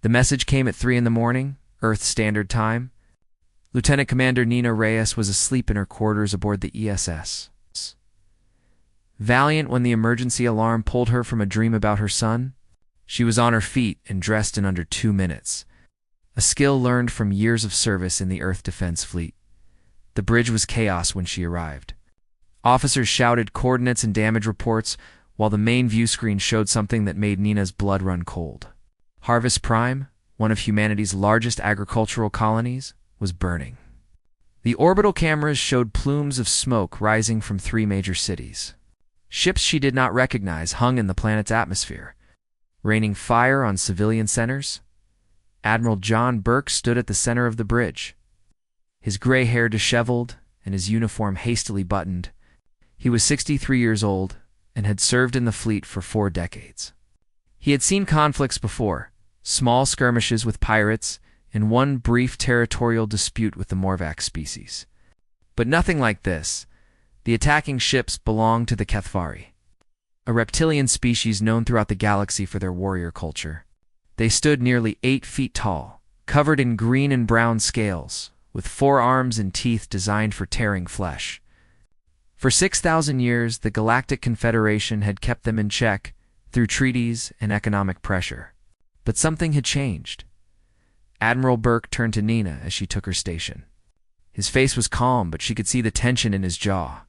The message came at 3 in the morning, Earth Standard Time. Lieutenant Commander Nina Reyes was asleep in her quarters aboard the ESS. Valiant when the emergency alarm pulled her from a dream about her son, she was on her feet and dressed in under 2 minutes, a skill learned from years of service in the Earth Defense Fleet. The bridge was chaos when she arrived. Officers shouted coordinates and damage reports, while the main view screen showed something that made Nina's blood run cold. Harvest Prime, one of humanity's largest agricultural colonies, was burning. The orbital cameras showed plumes of smoke rising from 3 major cities. Ships she did not recognize hung in the planet's atmosphere, raining fire on civilian centers. Admiral John Burke stood at the center of the bridge, his gray hair disheveled and his uniform hastily buttoned. He was 63 years old and had served in the fleet for 4 decades. He had seen conflicts before, small skirmishes with pirates and one brief territorial dispute with the Morvax species. But nothing like this. The attacking ships belonged to the Kethvari, a reptilian species known throughout the galaxy for their warrior culture. They stood nearly 8 feet tall, covered in green and brown scales, with 4 arms and teeth designed for tearing flesh. For 6,000 years, the Galactic Confederation had kept them in check through treaties and economic pressure. But something had changed. Admiral Burke turned to Nina as she took her station. His face was calm, but she could see the tension in his jaw.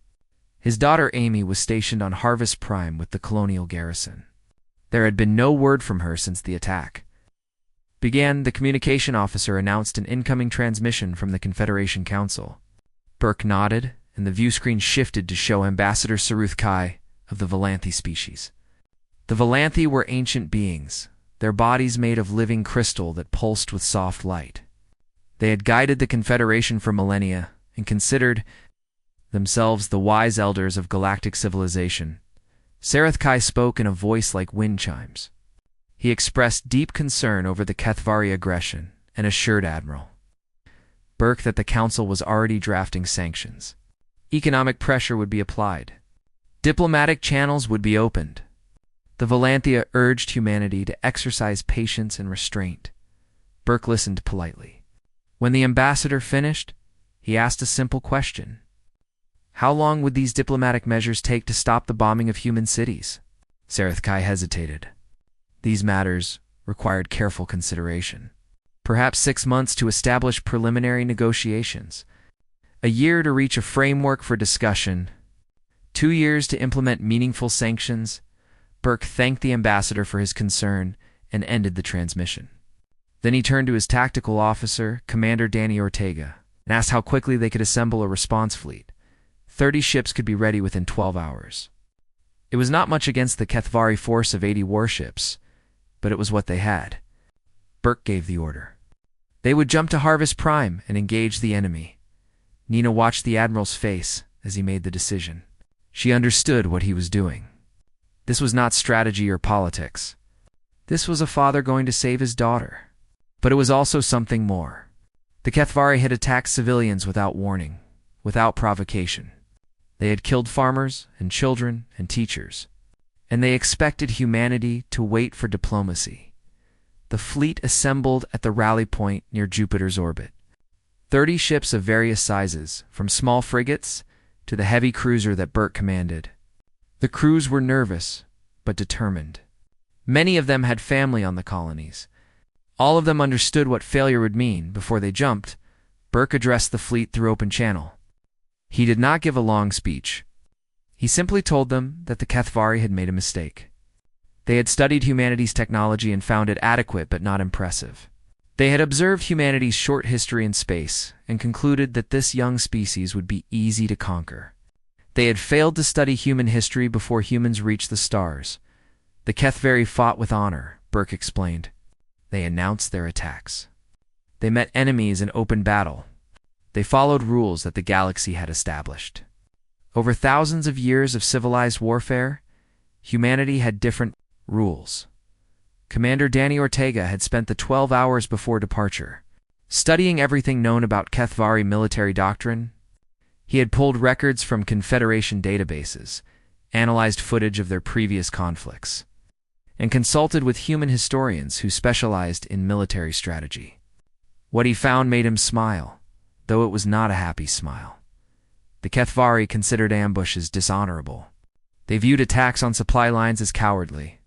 His daughter Amy was stationed on Harvest Prime with the colonial garrison. There had been no word from her since the attack. The communication officer announced an incoming transmission from the Confederation Council. Burke nodded, and the view screen shifted to show Ambassador Saruth Kai of the Valanthi species. The Valanthi were ancient beings, their bodies made of living crystal that pulsed with soft light. They had guided the Confederation for millennia and considered themselves the wise elders of galactic civilization. Saruth Kai spoke in a voice like wind chimes. He expressed deep concern over the Kethvari aggression and assured Admiral Burke that the Council was already drafting sanctions. Economic pressure would be applied. Diplomatic channels would be opened. The Valanthia urged humanity to exercise patience and restraint. Burke listened politely. When the ambassador finished, he asked a simple question. How long would these diplomatic measures take to stop the bombing of human cities? Saruth Kai hesitated. These matters required careful consideration. Perhaps 6 months to establish preliminary negotiations. A year to reach a framework for discussion. 2 years to implement meaningful sanctions. Burke thanked the ambassador for his concern and ended the transmission. Then he turned to his tactical officer, Commander Danny Ortega, and asked how quickly they could assemble a response fleet. 30 ships could be ready within 12 hours. It was not much against the Kethvari force of 80 warships, but it was what they had. Burke gave the order. They would jump to Harvest Prime and engage the enemy. Nina watched the Admiral's face as he made the decision. She understood what he was doing. This was not strategy or politics. This was a father going to save his daughter. But it was also something more. The Kethvari had attacked civilians without warning, without provocation. They had killed farmers and children and teachers, and they expected humanity to wait for diplomacy. The fleet assembled at the rally point near Jupiter's orbit. 30 ships of various sizes, from small frigates to the heavy cruiser that Burke commanded. The crews were nervous, but determined. Many of them had family on the colonies. All of them understood what failure would mean. Before they jumped, Burke addressed the fleet through open channel. He did not give a long speech. He simply told them that the Kethvari had made a mistake. They had studied humanity's technology and found it adequate but not impressive. They had observed humanity's short history in space and concluded that this young species would be easy to conquer. They had failed to study human history before humans reached the stars. The Kethvari fought with honor, Burke explained. They announced their attacks. They met enemies in open battle. They followed rules that the galaxy had established. Over thousands of years of civilized warfare, humanity had different rules. Commander Danny Ortega had spent the 12 hours before departure studying everything known about Kethvari military doctrine. He had pulled records from Confederation databases, analyzed footage of their previous conflicts, and consulted with human historians who specialized in military strategy. What he found made him smile, though it was not a happy smile. The Kethvari considered ambushes dishonorable. They viewed attacks on supply lines as cowardly.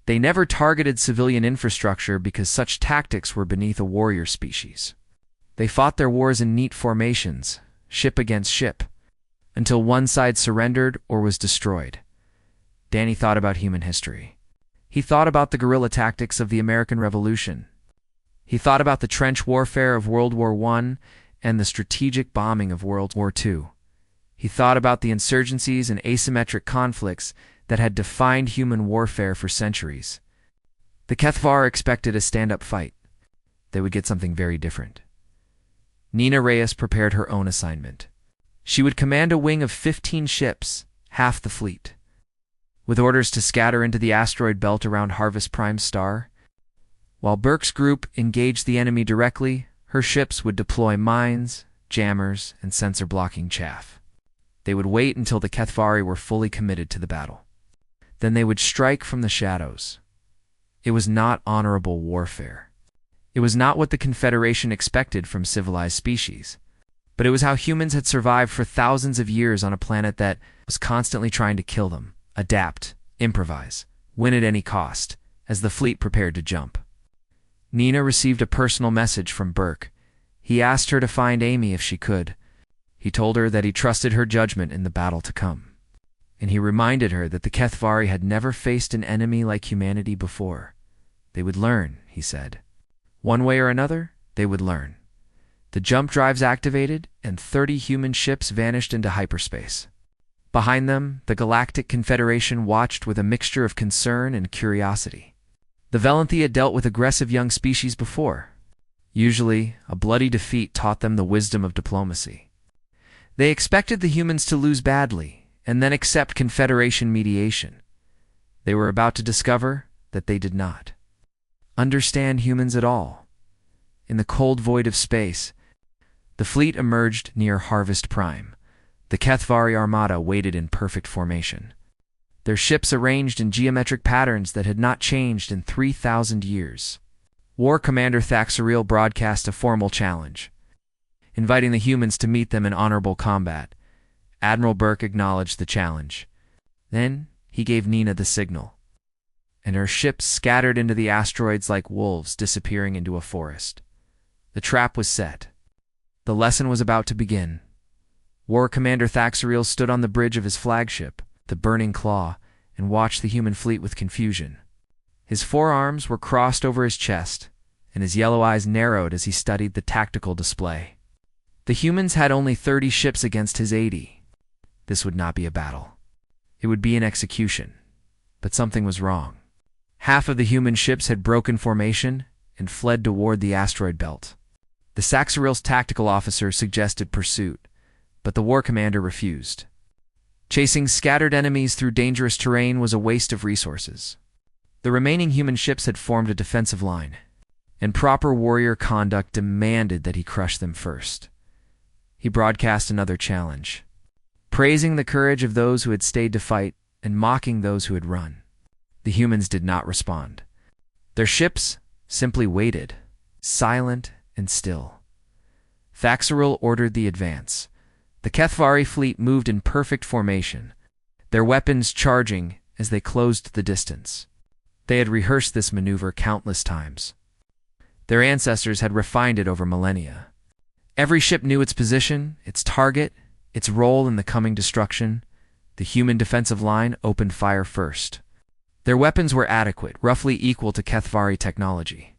They never targeted civilian infrastructure because such tactics were beneath a warrior species. They fought their wars in neat formations, ship against ship, until one side surrendered or was destroyed. Danny thought about human history. He thought about the guerrilla tactics of the American Revolution. He thought about the trench warfare of World War I and the strategic bombing of World War II. He thought about the insurgencies and asymmetric conflicts that had defined human warfare for centuries. The Kethvar expected a stand-up fight. They would get something very different. Nina Reyes prepared her own assignment. She would command a wing of 15 ships, half the fleet. With orders to scatter into the asteroid belt around Harvest Prime's star. While Burke's group engaged the enemy directly, her ships would deploy mines, jammers, and sensor-blocking chaff. They would wait until the Kethvari were fully committed to the battle. Then they would strike from the shadows. It was not honorable warfare. It was not what the Confederation expected from civilized species, but it was how humans had survived for thousands of years on a planet that was constantly trying to kill them, adapt, improvise, win at any cost, as the fleet prepared to jump. Nina received a personal message from Burke. He asked her to find Amy if she could. He told her that he trusted her judgment in the battle to come. And he reminded her that the Kethvari had never faced an enemy like humanity before. They would learn, he said. One way or another, they would learn. The jump drives activated, and 30 human ships vanished into hyperspace. Behind them, the Galactic Confederation watched with a mixture of concern and curiosity. The Valenthi had dealt with aggressive young species before. Usually, a bloody defeat taught them the wisdom of diplomacy. They expected the humans to lose badly, and then accept Confederation mediation. They were about to discover that they did not understand humans at all. In the cold void of space, the fleet emerged near Harvest Prime. The Kethvari armada waited in perfect formation. Their ships arranged in geometric patterns that had not changed in 3,000 years. War Commander Thaxariel broadcast a formal challenge, inviting the humans to meet them in honorable combat. Admiral Burke acknowledged the challenge. Then he gave Nina the signal, and her ships scattered into the asteroids like wolves disappearing into a forest. The trap was set. The lesson was about to begin. War Commander Thaxariel stood on the bridge of his flagship, the Burning Claw, and watched the human fleet with confusion. His forearms were crossed over his chest, and his yellow eyes narrowed as he studied the tactical display. The humans had only 30 ships against his 80. This would not be a battle. It would be an execution. But something was wrong. Half of the human ships had broken formation and fled toward the asteroid belt. The Thaxariel's tactical officer suggested pursuit, but the war commander refused. Chasing scattered enemies through dangerous terrain was a waste of resources. The remaining human ships had formed a defensive line, and proper warrior conduct demanded that he crush them first. He broadcast another challenge, praising the courage of those who had stayed to fight and mocking those who had run. The humans did not respond. Their ships simply waited, silent and still. Thaxariel ordered the advance. The Kethvari fleet moved in perfect formation, their weapons charging as they closed the distance. They had rehearsed this maneuver countless times. Their ancestors had refined it over millennia. Every ship knew its position, its target, its role in the coming destruction. The human defensive line opened fire first. Their weapons were adequate, roughly equal to Kethvari technology.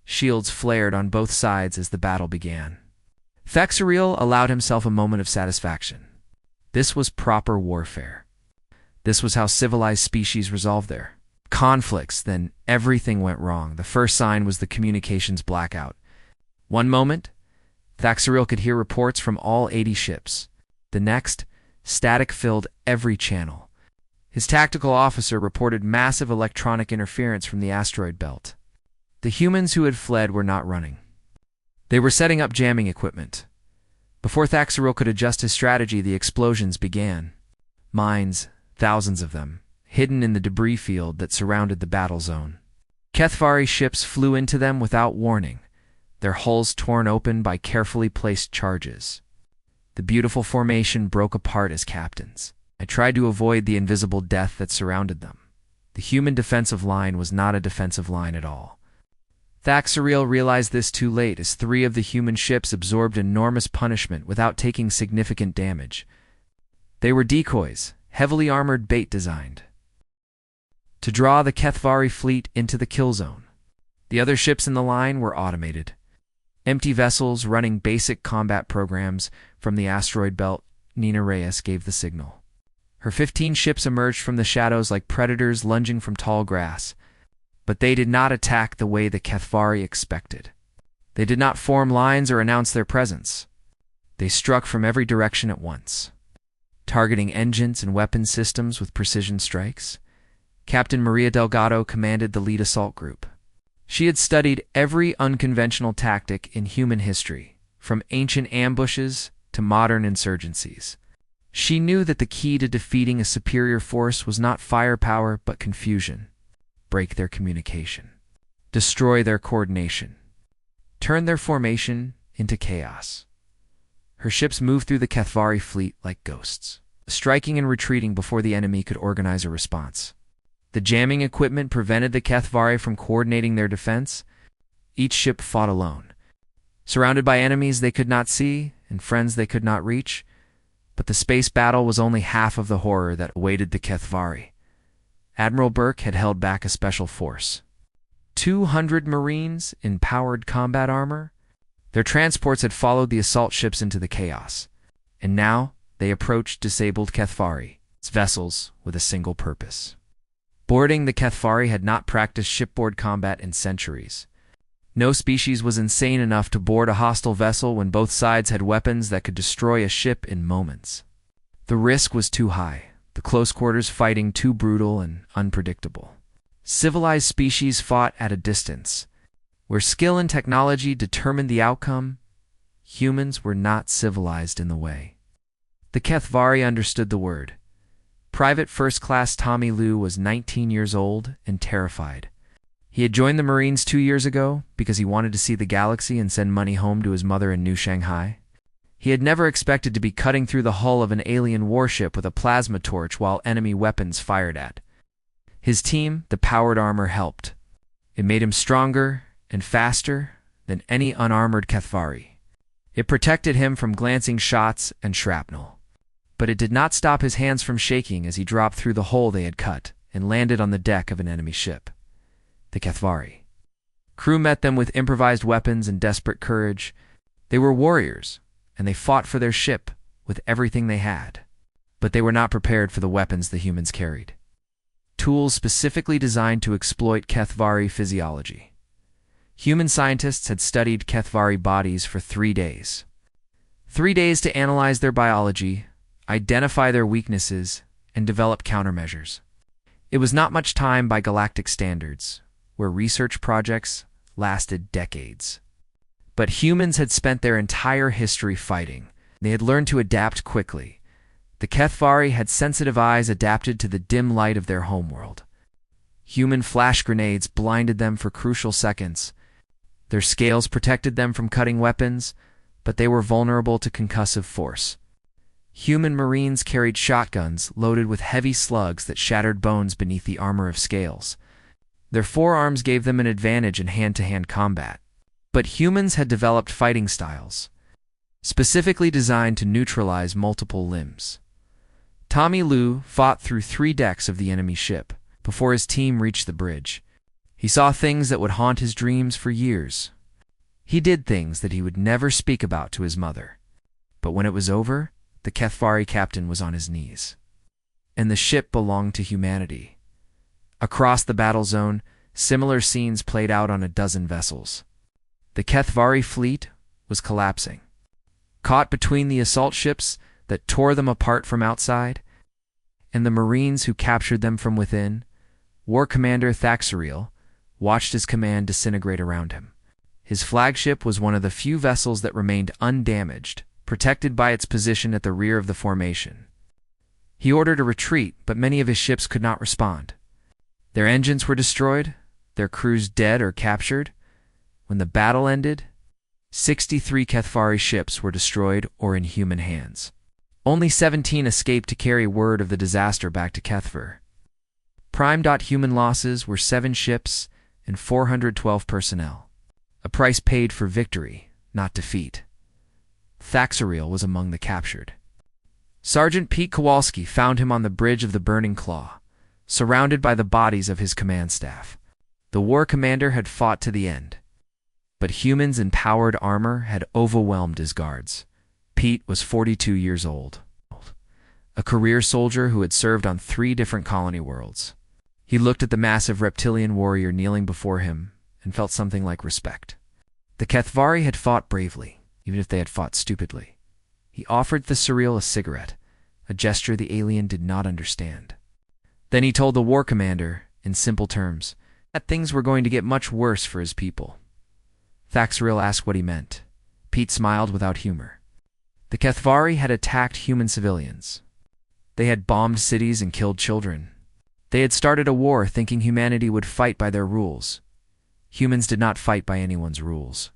Shields flared on both sides as the battle began. Thaxariel allowed himself a moment of satisfaction. This was proper warfare. This was how civilized species resolved their conflicts. Then everything went wrong. The first sign was the communications blackout. One moment, Thaxariel could hear reports from all 80 ships. The next, static filled every channel. His tactical officer reported massive electronic interference from the asteroid belt. The humans who had fled were not running. They were setting up jamming equipment. Before Thaxariel could adjust his strategy, the explosions began. Mines, thousands of them, hidden in the debris field that surrounded the battle zone. Kethvari ships flew into them without warning, their hulls torn open by carefully placed charges. The beautiful formation broke apart as captains. I tried to avoid the invisible death that surrounded them. The human defensive line was not a defensive line at all. Thaxariel realized this too late as 3 of the human ships absorbed enormous punishment without taking significant damage. They were decoys, heavily armored bait designed to draw the Kethvari fleet into the kill zone. The other ships in the line were automated. Empty vessels running basic combat programs from the asteroid belt. Nina Reyes gave the signal. Her 15 ships emerged from the shadows like predators lunging from tall grass. But they did not attack the way the Kethvari expected. They did not form lines or announce their presence. They struck from every direction at once, targeting engines and weapon systems with precision strikes. Captain Maria Delgado commanded the lead assault group. She had studied every unconventional tactic in human history, from ancient ambushes to modern insurgencies. She knew that the key to defeating a superior force was not firepower but confusion. Break their communication, destroy their coordination, turn their formation into chaos. Her ships moved through the Kethvari fleet like ghosts, striking and retreating before the enemy could organize a response. The jamming equipment prevented the Kethvari from coordinating their defense. Each ship fought alone, surrounded by enemies they could not see and friends they could not reach. But the space battle was only half of the horror that awaited the Kethvari. Admiral Burke had held back a special force. 200 Marines in powered combat armor. Their transports had followed the assault ships into the chaos, and now they approached disabled Kethvari, its vessels with a single purpose. Boarding the Kethvari had not practiced shipboard combat in centuries. No species was insane enough to board a hostile vessel when both sides had weapons that could destroy a ship in moments. The risk was too high, the close-quarters fighting too brutal and unpredictable. Civilized species fought at a distance. Where skill and technology determined the outcome, humans were not civilized in the way. The Kethvari understood the word. Private First Class Tommy Liu was 19 years old and terrified. He had joined the Marines 2 years ago because he wanted to see the galaxy and send money home to his mother in New Shanghai. He had never expected to be cutting through the hull of an alien warship with a plasma torch while enemy weapons fired at. His team, the powered armor, helped. It made him stronger and faster than any unarmored Kethvari. It protected him from glancing shots and shrapnel. But it did not stop his hands from shaking as he dropped through the hole they had cut and landed on the deck of an enemy ship. The Kethvari. Crew met them with improvised weapons and desperate courage. They were warriors, and they fought for their ship with everything they had. But they were not prepared for the weapons the humans carried. Tools specifically designed to exploit Kethvari physiology. Human scientists had studied Kethvari bodies for 3 days. 3 days to analyze their biology, identify their weaknesses, and develop countermeasures. It was not much time by galactic standards, where research projects lasted decades. But humans had spent their entire history fighting. They had learned to adapt quickly. The Kethvari had sensitive eyes adapted to the dim light of their homeworld. Human flash grenades blinded them for crucial seconds. Their scales protected them from cutting weapons, but they were vulnerable to concussive force. Human Marines carried shotguns loaded with heavy slugs that shattered bones beneath the armor of scales. Their forearms gave them an advantage in hand-to-hand combat. But humans had developed fighting styles, specifically designed to neutralize multiple limbs. Tommy Liu fought through 3 decks of the enemy ship before his team reached the bridge. He saw things that would haunt his dreams for years. He did things that he would never speak about to his mother. But when it was over, the Kethvari captain was on his knees. And the ship belonged to humanity. Across the battle zone, similar scenes played out on a dozen vessels. The Kethvari fleet was collapsing. Caught between the assault ships that tore them apart from outside, and the Marines who captured them from within, War Commander Thaxariel watched his command disintegrate around him. His flagship was one of the few vessels that remained undamaged, protected by its position at the rear of the formation. He ordered a retreat, but many of his ships could not respond. Their engines were destroyed, their crews dead or captured. When the battle ended, 63 Kethvari ships were destroyed or in human hands. Only 17 escaped to carry word of the disaster back to Kethvar. Human losses were 7 ships and 412 personnel. A price paid for victory, not defeat. Thaxariel was among the captured. Sergeant Pete Kowalski found him on the bridge of the Burning Claw, surrounded by the bodies of his command staff. The war commander had fought to the end, but humans in powered armor had overwhelmed his guards. Pete was 42 years old, a career soldier who had served on 3 different colony worlds. He looked at the massive reptilian warrior kneeling before him and felt something like respect. The Kethvari had fought bravely, even if they had fought stupidly. He offered the surreal a cigarette, a gesture the alien did not understand. Then he told the war commander, in simple terms, that things were going to get much worse for his people. Thaxariel asked what he meant. Pete smiled without humor. The Kethvari had attacked human civilians. They had bombed cities and killed children. They had started a war thinking humanity would fight by their rules. Humans did not fight by anyone's rules.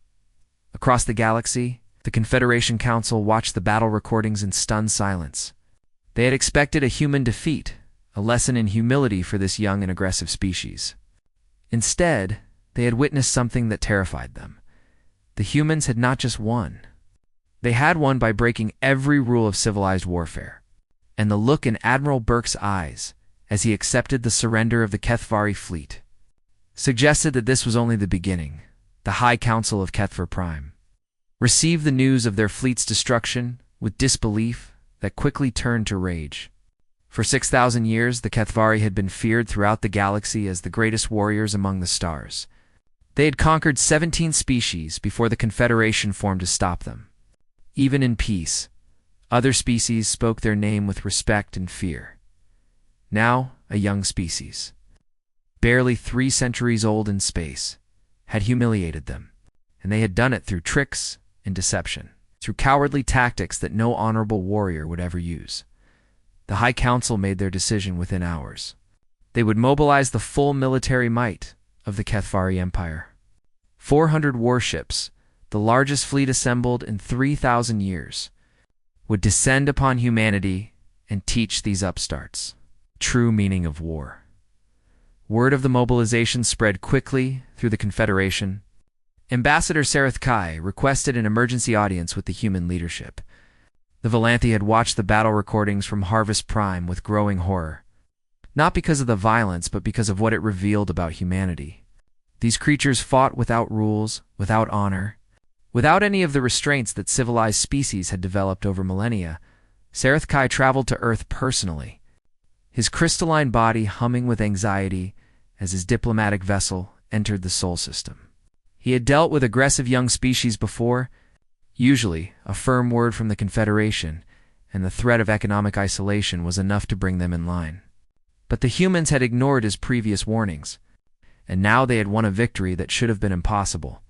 Across the galaxy, the Confederation Council watched the battle recordings in stunned silence. They had expected a human defeat, a lesson in humility for this young and aggressive species. Instead, they had witnessed something that terrified them. The humans had not just won. They had won by breaking every rule of civilized warfare. And the look in Admiral Burke's eyes, as he accepted the surrender of the Kethvari fleet, suggested that this was only the beginning. The High Council of Kethvar Prime received the news of their fleet's destruction with disbelief that quickly turned to rage. For 6,000 years, the Kethvari had been feared throughout the galaxy as the greatest warriors among the stars. They had conquered 17 species before the Confederation formed to stop them. Even in peace, other species spoke their name with respect and fear. Now, a young species, barely 3 centuries old in space, had humiliated them, and they had done it through tricks and deception, through cowardly tactics that no honorable warrior would ever use. The High Council made their decision within hours. They would mobilize the full military might of the Kethvari Empire. 400 warships, the largest fleet assembled in 3,000 years, would descend upon humanity and teach these upstarts the true meaning of war. Word of the mobilization spread quickly through the Confederation. Ambassador Sareth Kai requested an emergency audience with the human leadership. The Valanthi had watched the battle recordings from Harvest Prime with growing horror, not because of the violence, but because of what it revealed about humanity. These creatures fought without rules, without honor, without any of the restraints that civilized species had developed over millennia. Sareth Kai traveled to Earth personally, his crystalline body humming with anxiety as his diplomatic vessel entered the Sol system. He had dealt with aggressive young species before. Usually, a firm word from the Confederation and the threat of economic isolation was enough to bring them in line. But the humans had ignored his previous warnings, and now they had won a victory that should have been impossible.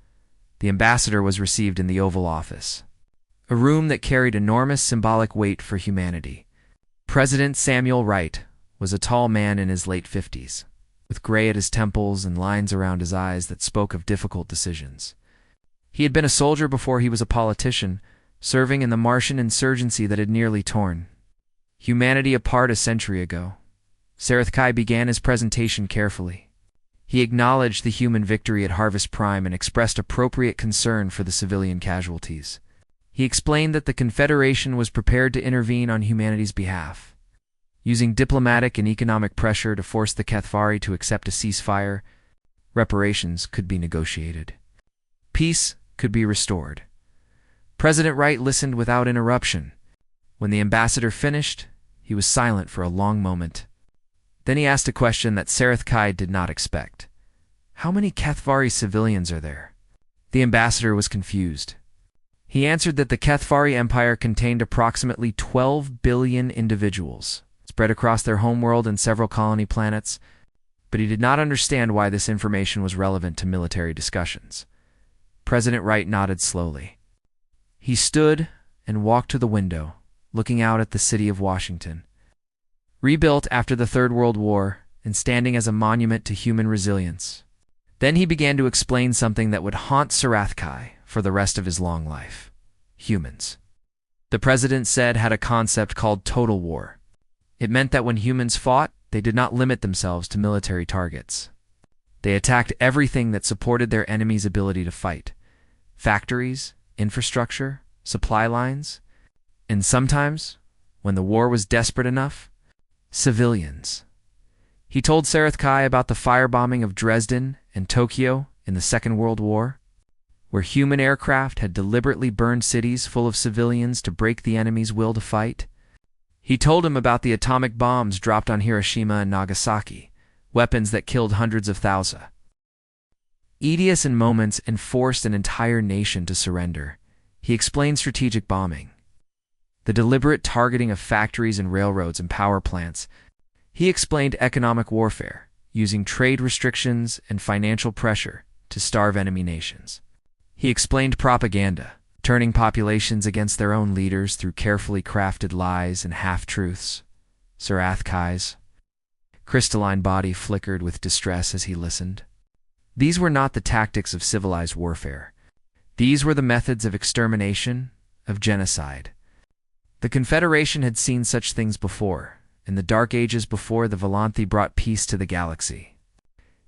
The ambassador was received in the Oval Office, a room that carried enormous symbolic weight for humanity. President Samuel Wright was a tall man in his late 50s, with gray at his temples and lines around his eyes that spoke of difficult decisions. He had been a soldier before he was a politician, serving in the Martian insurgency that had nearly torn humanity apart a century ago. Sareth Kai began his presentation carefully. He acknowledged the human victory at Harvest Prime and expressed appropriate concern for the civilian casualties. He explained that the Confederation was prepared to intervene on humanity's behalf, using diplomatic and economic pressure to force the Kethvari to accept a ceasefire. Reparations could be negotiated. Peace could be restored. President Wright listened without interruption. When the ambassador finished, he was silent for a long moment. Then he asked a question that Sareth Kai did not expect. How many Kethvari civilians are there? The ambassador was confused. He answered that the Kethvari Empire contained approximately 12 billion individuals, spread across their homeworld and several colony planets, but he did not understand why this information was relevant to military discussions. President Wright nodded slowly. He stood and walked to the window, looking out at the city of Washington. rebuilt after the Third World War and standing as a monument to human resilience. Then he began to explain something that would haunt Sarathkai for the rest of his long life: humans. The president said had a concept called total war. It meant that when humans fought, they did not limit themselves to military targets. They attacked everything that supported their enemy's ability to fight: factories, infrastructure, supply lines, and sometimes, when the war was desperate enough, civilians. He told Sarathkai about the firebombing of Dresden and Tokyo in the Second World War, where human aircraft had deliberately burned cities full of civilians to break the enemy's will to fight. He told him about the atomic bombs dropped on Hiroshima and Nagasaki, weapons that killed hundreds of thousands. Edious in moments and forced an entire nation to surrender. He explained strategic bombing, the deliberate targeting of factories and railroads and power plants. He explained economic warfare, using trade restrictions and financial pressure to starve enemy nations. He explained propaganda, turning populations against their own leaders through carefully crafted lies and half-truths. Sarathkai's crystalline body flickered with distress as he listened. These were not the tactics of civilized warfare. These were the methods of extermination, of genocide. The Confederation had seen such things before, in the Dark Ages before the Volanthi brought peace to the galaxy.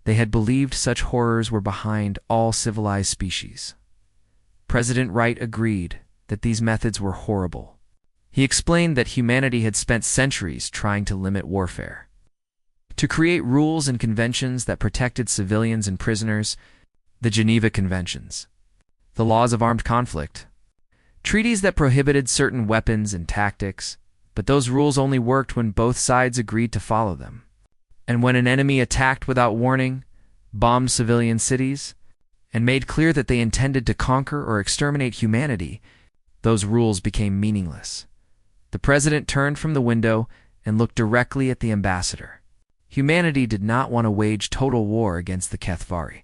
They had believed such horrors were behind all civilized species. President Wright agreed that these methods were horrible. He explained that humanity had spent centuries trying to limit warfare, to create rules and conventions that protected civilians and prisoners: the Geneva Conventions, the laws of armed conflict, treaties that prohibited certain weapons and tactics, but those rules only worked when both sides agreed to follow them. And when an enemy attacked without warning, bombed civilian cities, and made clear that they intended to conquer or exterminate humanity, those rules became meaningless. The president turned from the window and looked directly at the ambassador. Humanity did not want to wage total war against the Kethvari.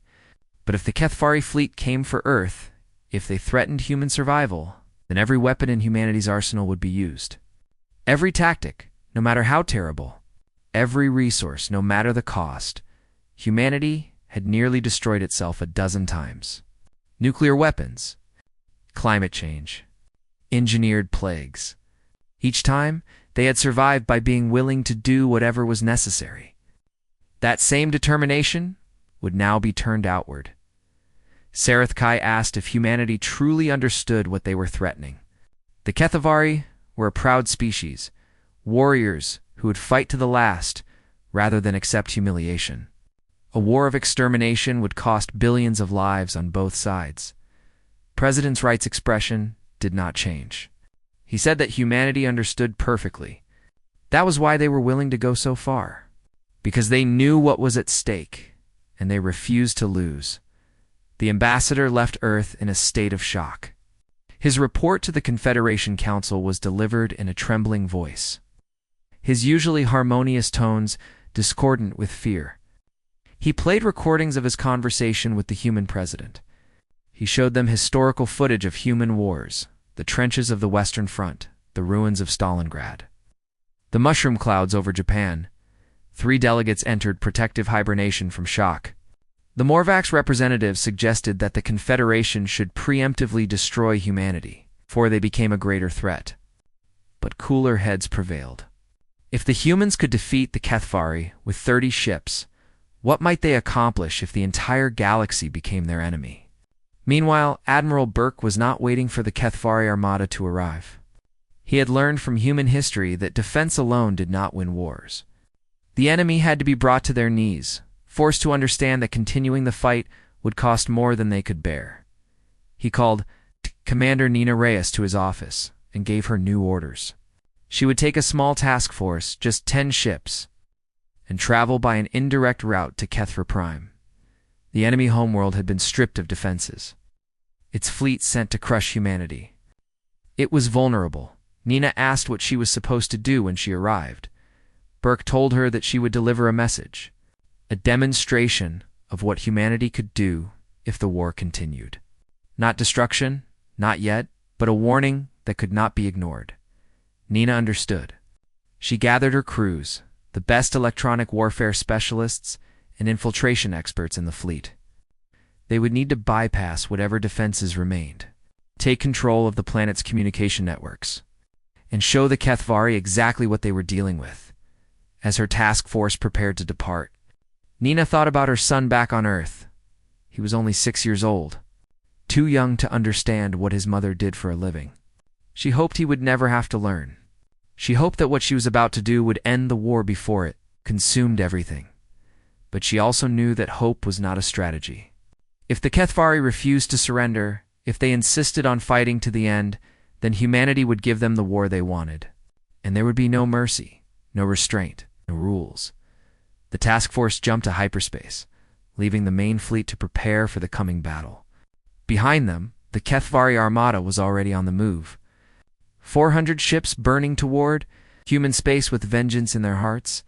But if the Kethvari fleet came for Earth, if they threatened human survival, then every weapon in humanity's arsenal would be used. Every tactic, no matter how terrible, every resource, no matter the cost. Humanity had nearly destroyed itself a dozen times. Nuclear weapons, climate change, engineered plagues. Each time, they had survived by being willing to do whatever was necessary. That same determination would now be turned outward. Sarathkai asked if humanity truly understood what they were threatening. The Kethavari were a proud species, warriors who would fight to the last rather than accept humiliation. A war of extermination would cost billions of lives on both sides. President Wright's expression did not change. He said that humanity understood perfectly. That was why they were willing to go so far, because they knew what was at stake, and they refused to lose. The ambassador left Earth in a state of shock. His report to the Confederation Council was delivered in a trembling voice, his usually harmonious tones discordant with fear. He played recordings of his conversation with the human president. He showed them historical footage of human wars, the trenches of the Western Front, the ruins of Stalingrad, the mushroom clouds over Japan. 3 delegates entered protective hibernation from shock. The Morvax representatives suggested that the Confederation should preemptively destroy humanity before they became a greater threat. But cooler heads prevailed. If the humans could defeat the Kethvari with 30 ships, what might they accomplish if the entire galaxy became their enemy? Meanwhile, Admiral Burke was not waiting for the Kethvari armada to arrive. He had learned from human history that defense alone did not win wars. The enemy had to be brought to their knees, forced to understand that continuing the fight would cost more than they could bear. He called Commander Nina Reyes to his office and gave her new orders. She would take a small task force, just 10 ships, and travel by an indirect route to Kethra Prime. The enemy homeworld had been stripped of defenses, its fleet sent to crush humanity. It was vulnerable. Nina asked what she was supposed to do when she arrived. Burke told her that she would deliver a message, a demonstration of what humanity could do if the war continued. Not destruction, not yet, but a warning that could not be ignored. Nina understood. She gathered her crews, the best electronic warfare specialists and infiltration experts in the fleet. They would need to bypass whatever defenses remained, take control of the planet's communication networks, and show the Kethvari exactly what they were dealing with. As her task force prepared to depart, Nina thought about her son back on Earth. He was only 6 years old, too young to understand what his mother did for a living. She hoped he would never have to learn. She hoped that what she was about to do would end the war before it consumed everything. But she also knew that hope was not a strategy. If the Kethvari refused to surrender, if they insisted on fighting to the end, then humanity would give them the war they wanted. And there would be no mercy, no restraint, no rules. The task force jumped to hyperspace, leaving the main fleet to prepare for the coming battle. Behind them, the Kethvari armada was already on the move. 400 ships burning toward human space with vengeance in their hearts.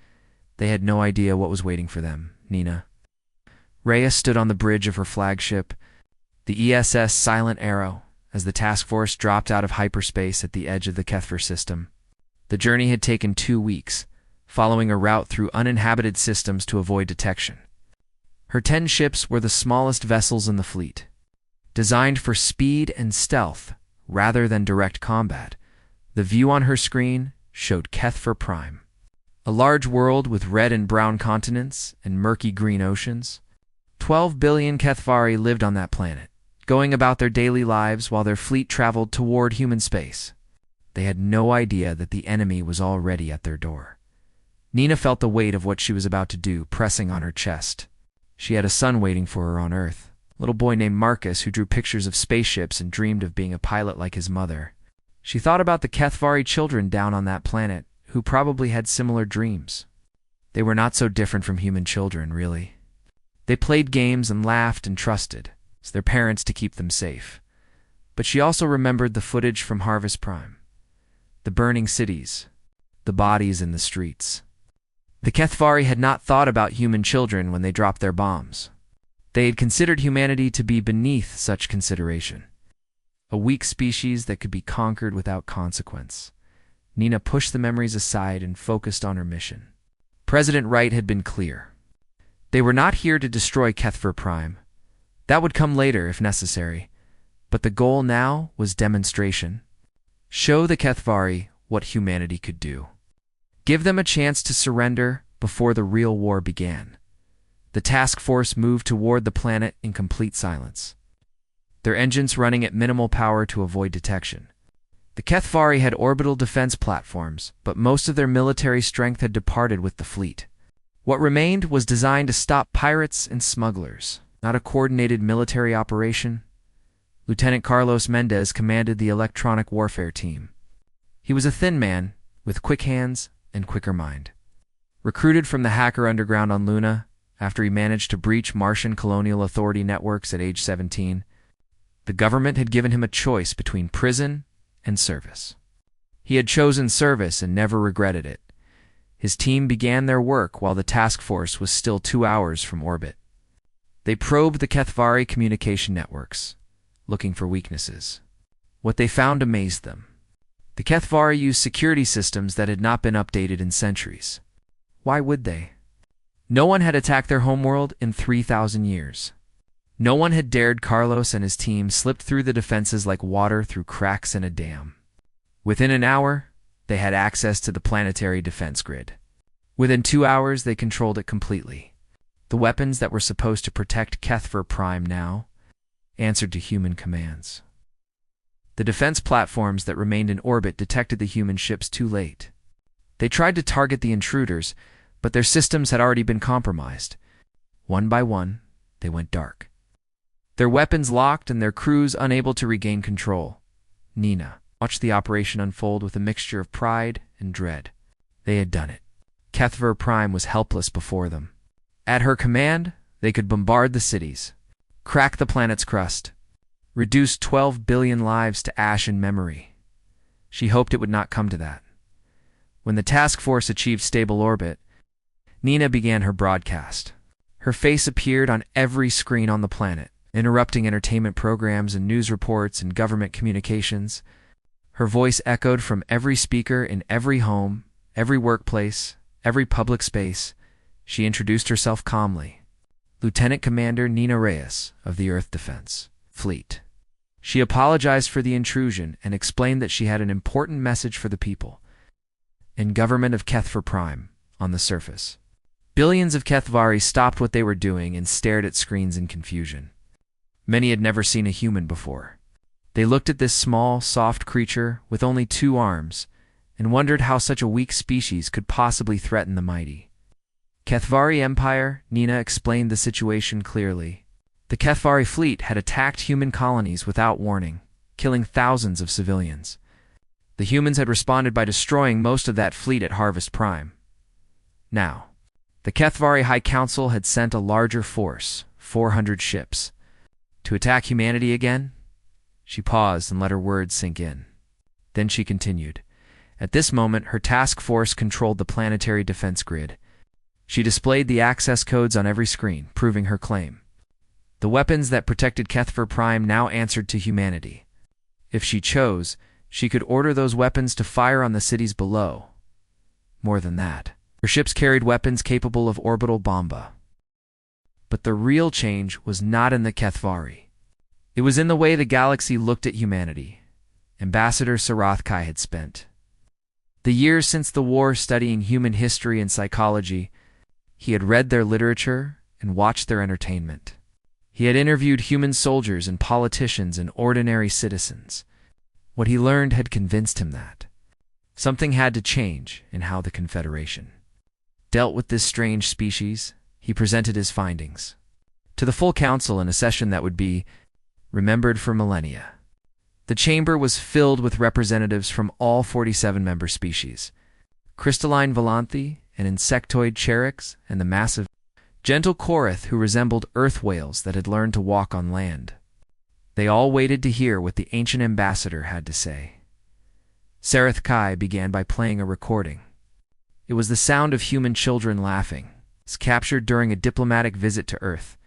They had no idea what was waiting for them. Nina. Rhea stood on the bridge of her flagship, the ESS Silent Arrow, as the task force dropped out of hyperspace at the edge of the Kethvar system. The journey had taken 2 weeks, following a route through uninhabited systems to avoid detection. Her 10 ships were the smallest vessels in the fleet, designed for speed and stealth rather than direct combat. The view on her screen showed Kethvar Prime, a large world with red and brown continents and murky green oceans. 12 billion Kethvari lived on that planet, going about their daily lives while their fleet traveled toward human space. They had no idea that the enemy was already at their door. Nina felt the weight of what she was about to do pressing on her chest. She had a son waiting for her on Earth, a little boy named Marcus who drew pictures of spaceships and dreamed of being a pilot like his mother. She thought about the Kethvari children down on that planet who probably had similar dreams. They were not so different from human children, really. They played games and laughed and trusted their parents to keep them safe. But she also remembered the footage from Harvest Prime, the burning cities, the bodies in the streets. The Kethvari had not thought about human children when they dropped their bombs. They had considered humanity to be beneath such consideration, a weak species that could be conquered without consequence. Nina pushed the memories aside and focused on her mission. President Wright had been clear. They were not here to destroy Kethvar Prime. That would come later if necessary. But the goal now was demonstration. Show the Kethvari what humanity could do. Give them a chance to surrender before the real war began. The task force moved toward the planet in complete silence, their engines running at minimal power to avoid detection. The Kethvari had orbital defense platforms, but most of their military strength had departed with the fleet. What remained was designed to stop pirates and smugglers, not a coordinated military operation. Lieutenant Carlos Mendez commanded the electronic warfare team. He was a thin man, with quick hands and quicker mind. Recruited from the hacker underground on Luna, after he managed to breach Martian colonial authority networks at age 17, the government had given him a choice between prison and service. He had chosen service and never regretted it. His team began their work while the task force was still 2 hours from orbit. They probed the Kethvari communication networks, looking for weaknesses. What they found amazed them. The Kethvari used security systems that had not been updated in centuries. Why would they? No one had attacked their homeworld in 3,000 years. No one had dared Carlos and his team slip through the defenses like water through cracks in a dam. Within an hour, they had access to the planetary defense grid. Within 2 hours, they controlled it completely. The weapons that were supposed to protect Kethvar Prime now answered to human commands. The defense platforms that remained in orbit detected the human ships too late. They tried to target the intruders, but their systems had already been compromised. One by one, they went dark. Their weapons locked and their crews unable to regain control. Nina watched the operation unfold with a mixture of pride and dread. They had done it. Kethvar Prime was helpless before them. At her command, they could bombard the cities, crack the planet's crust, reduce 12 billion lives to ash and memory. She hoped it would not come to that. When the task force achieved stable orbit, Nina began her broadcast. Her face appeared on every screen on the planet, interrupting entertainment programs and news reports and government communications. Her voice echoed from every speaker in every home Every workplace, every public space, she introduced herself calmly. Lieutenant Commander Nina Reyes of the Earth Defense Fleet. She apologized for the intrusion and explained that she had an important message for the people and government of Kethver Prime on the surface. Billions of Kethvari stopped what they were doing and stared at screens in confusion. Many had never seen a human before. They looked at this small, soft creature with only 2 arms and wondered how such a weak species could possibly threaten the mighty Kethvari Empire. Nina explained the situation clearly. The Kethvari fleet had attacked human colonies without warning, killing thousands of civilians. The humans had responded by destroying most of that fleet at Harvest Prime. Now, the Kethvari High Council had sent a larger force, 400 ships, to attack humanity again. She paused and let her words sink in. Then she continued. At this moment, her task force controlled the planetary defense grid. She displayed the access codes on every screen, proving her claim. The weapons that protected Kethver Prime now answered to humanity. If she chose, she could order those weapons to fire on the cities below. More than that, her ships carried weapons capable of orbital bomba. But the real change was not in the Kethvari. It was in the way the galaxy looked at humanity. Ambassador Sarathkai had spent the years since the war studying human history and psychology. He had read their literature and watched their entertainment. He had interviewed human soldiers and politicians and ordinary citizens. What he learned had convinced him that something had to change in how the Confederation dealt with this strange species. He presented his findings to the full council in a session that would be remembered for millennia. The chamber was filled with representatives from all 47 member species, crystalline Volanthi and insectoid Cherex, and the massive, gentle Korath who resembled earth whales that had learned to walk on land. They all waited to hear what the ancient ambassador had to say. Sarathkai began by playing a recording. It was the sound of human children laughing. It's captured during a diplomatic visit to Earth.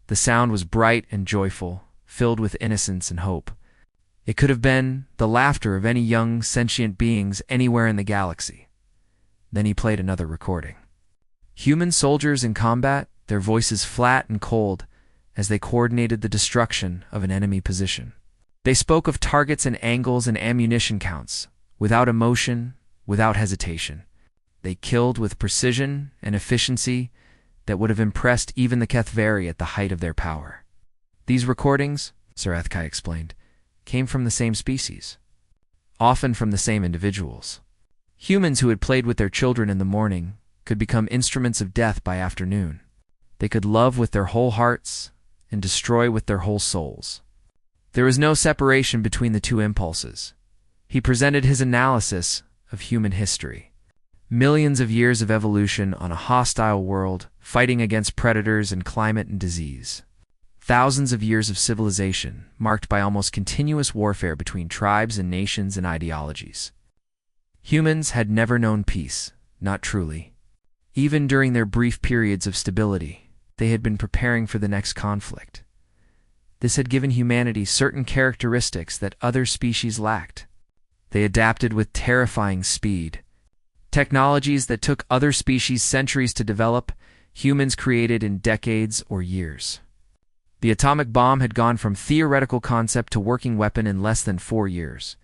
The sound was bright and joyful, filled with innocence and hope. It could have been the laughter of any young, sentient beings anywhere in the galaxy. Then he played another recording. Human soldiers in combat, their voices flat and cold as they coordinated the destruction of an enemy position. They spoke of targets and angles and ammunition counts, without emotion, without hesitation. They killed with precision and efficiency that would have impressed even the Kethvari at the height of their power. These recordings, Sarathkai explained, came from the same species, often from the same individuals. Humans who had played with their children in the morning could become instruments of death by afternoon. They could love with their whole hearts and destroy with their whole souls. There was no separation between the two impulses. He presented his analysis of human history. Millions of years of evolution on a hostile world, fighting against predators and climate and disease. Thousands of years of civilization, marked by almost continuous warfare between tribes and nations and ideologies. Humans had never known peace, not truly. Even during their brief periods of stability, they had been preparing for the next conflict. This had given humanity certain characteristics that other species lacked. They adapted with terrifying speed. Technologies that took other species centuries to develop, humans created in decades or years. The atomic bomb had gone from theoretical concept to working weapon in less than 4 years.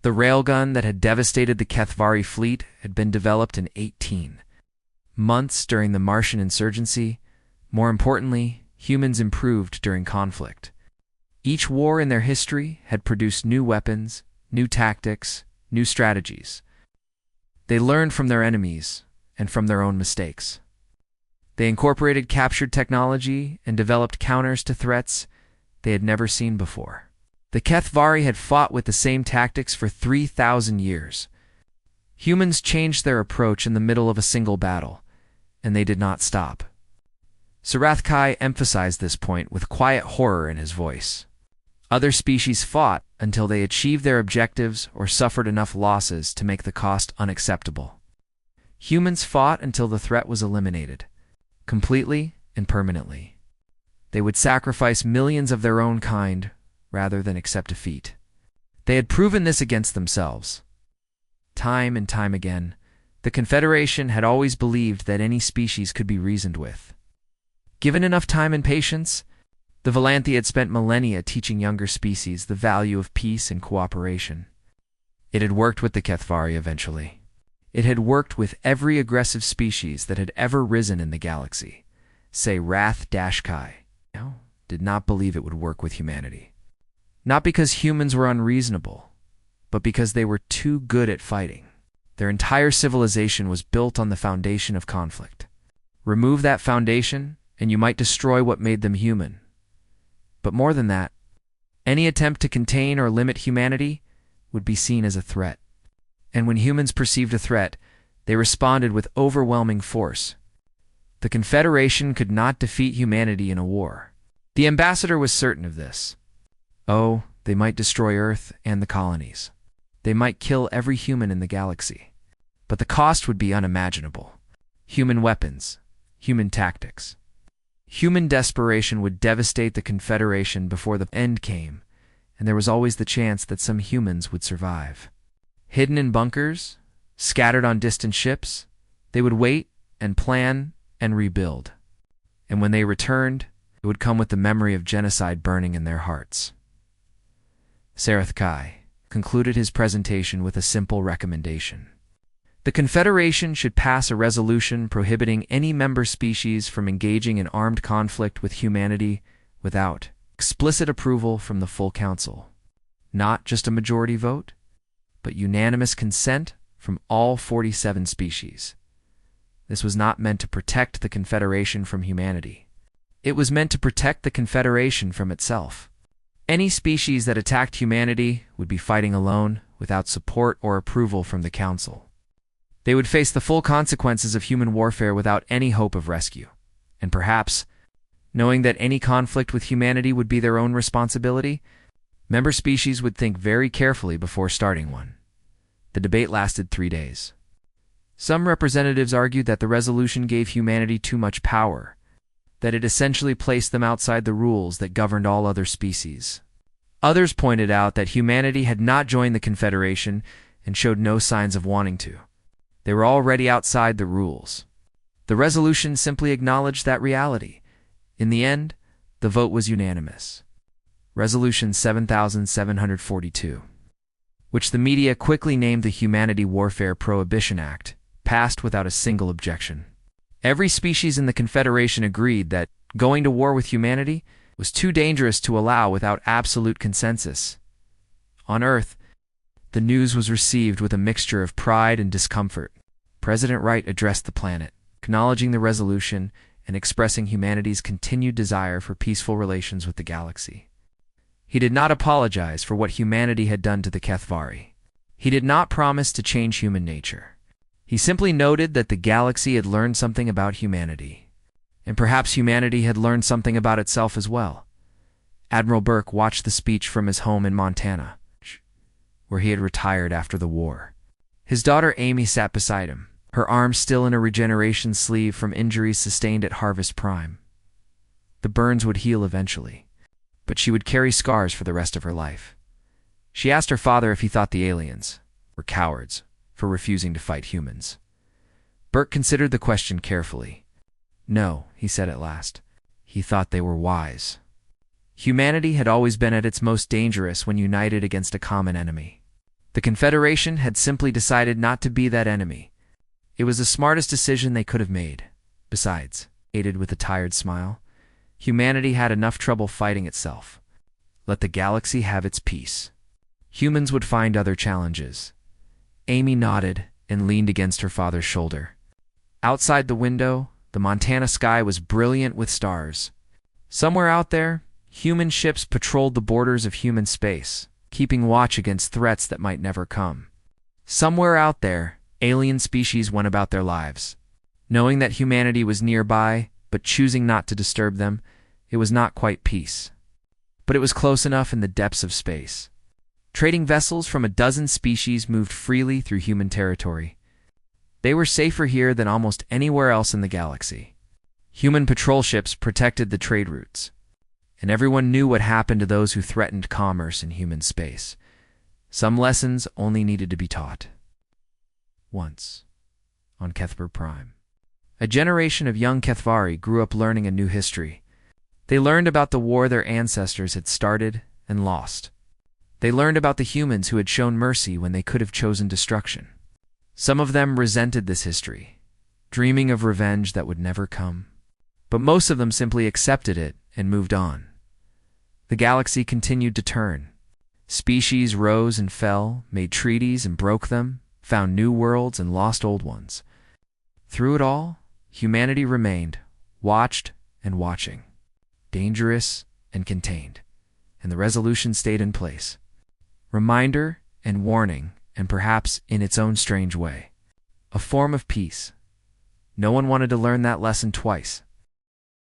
The railgun that had devastated the Kethvari fleet had been developed in 18 months during the Martian insurgency. More importantly, humans improved during conflict. Each war in their history had produced new weapons, new tactics, new strategies. They learned from their enemies and from their own mistakes. They incorporated captured technology and developed counters to threats they had never seen before. The Kethvari had fought with the same tactics for 3,000 years. Humans changed their approach in the middle of a single battle, and they did not stop. Sarathkai emphasized this point with quiet horror in his voice. Other species fought until they achieved their objectives or suffered enough losses to make the cost unacceptable. Humans fought until the threat was eliminated, completely and permanently. They would sacrifice millions of their own kind rather than accept defeat. They had proven this against themselves. Time and time again, The Confederation had always believed that any species could be reasoned with. Given enough time and patience, the Valanthi had spent millennia teaching younger species the value of peace and cooperation. It had worked with the Kethvari eventually. It had worked with every aggressive species that had ever risen in the galaxy. Say Wrath-Kai did not believe it would work with humanity. Not because humans were unreasonable, but because they were too good at fighting. Their entire civilization was built on the foundation of conflict. Remove that foundation, and you might destroy what made them human. But more than that, any attempt to contain or limit humanity would be seen as a threat. And when humans perceived a threat, they responded with overwhelming force. The Confederation could not defeat humanity in a war. The ambassador was certain of this. Oh, they might destroy Earth and the colonies. They might kill every human in the galaxy. But the cost would be unimaginable. Human weapons, human tactics. Human desperation would devastate the Confederation before the end came, and there was always the chance that some humans would survive. Hidden in bunkers, scattered on distant ships, they would wait and plan and rebuild. And when they returned, it would come with the memory of genocide burning in their hearts. Sarathkai concluded his presentation with a simple recommendation. The Confederation should pass a resolution prohibiting any member species from engaging in armed conflict with humanity without explicit approval from the full Council. Not just a majority vote, but unanimous consent from all 47 species. This was not meant to protect the Confederation from humanity. It was meant to protect the Confederation from itself. Any species that attacked humanity would be fighting alone, without support or approval from the Council. They would face the full consequences of human warfare without any hope of rescue. And perhaps, knowing that any conflict with humanity would be their own responsibility, member species would think very carefully before starting one. The debate lasted 3 days. Some representatives argued that the resolution gave humanity too much power, that it essentially placed them outside the rules that governed all other species. Others pointed out that humanity had not joined the Confederation and showed no signs of wanting to. They were already outside the rules. The resolution simply acknowledged that reality. In the end, the vote was unanimous. Resolution 7742, which the media quickly named the Humanity Warfare Prohibition Act, passed without a single objection. Every species in the Confederation agreed that going to war with humanity was too dangerous to allow without absolute consensus. On Earth, the news was received with a mixture of pride and discomfort. President Wright addressed the planet, acknowledging the resolution and expressing humanity's continued desire for peaceful relations with the galaxy. He did not apologize for what humanity had done to the Kethvari. He did not promise to change human nature. He simply noted that the galaxy had learned something about humanity, and perhaps humanity had learned something about itself as well. Admiral Burke watched the speech from his home in Montana, where he had retired after the war. His daughter Amy sat beside him, her arm still in a regeneration sleeve from injuries sustained at Harvest Prime. The burns would heal eventually, but she would carry scars for the rest of her life. She asked her father if he thought the aliens were cowards for refusing to fight humans. Burke considered the question carefully. No, he said at last. He thought they were wise. Humanity had always been at its most dangerous when united against a common enemy. The Confederation had simply decided not to be that enemy. It was the smartest decision they could have made. Besides, aided with a tired smile, humanity had enough trouble fighting itself. Let the galaxy have its peace. Humans would find other challenges. Amy nodded and leaned against her father's shoulder. Outside the window, the Montana sky was brilliant with stars. Somewhere out there, human ships patrolled the borders of human space, keeping watch against threats that might never come. Somewhere out there, alien species went about their lives. Knowing that humanity was nearby, but choosing not to disturb them, it was not quite peace. But it was close enough in the depths of space. Trading vessels from a dozen species moved freely through human territory. They were safer here than almost anywhere else in the galaxy. Human patrol ships protected the trade routes, and everyone knew what happened to those who threatened commerce in human space. Some lessons only needed to be taught. Once. on Kethver Prime. A generation of young Kethvari grew up learning a new history. They learned about the war their ancestors had started and lost. They learned about the humans who had shown mercy when they could have chosen destruction. Some of them resented this history, dreaming of revenge that would never come. But most of them simply accepted it and moved on. The galaxy continued to turn. Species rose and fell, made treaties and broke them, found new worlds and lost old ones. Through it all, humanity remained, watched and watching, dangerous and contained, and the resolution stayed in place. Reminder and warning, and perhaps in its own strange way, a form of peace. No one wanted to learn that lesson twice.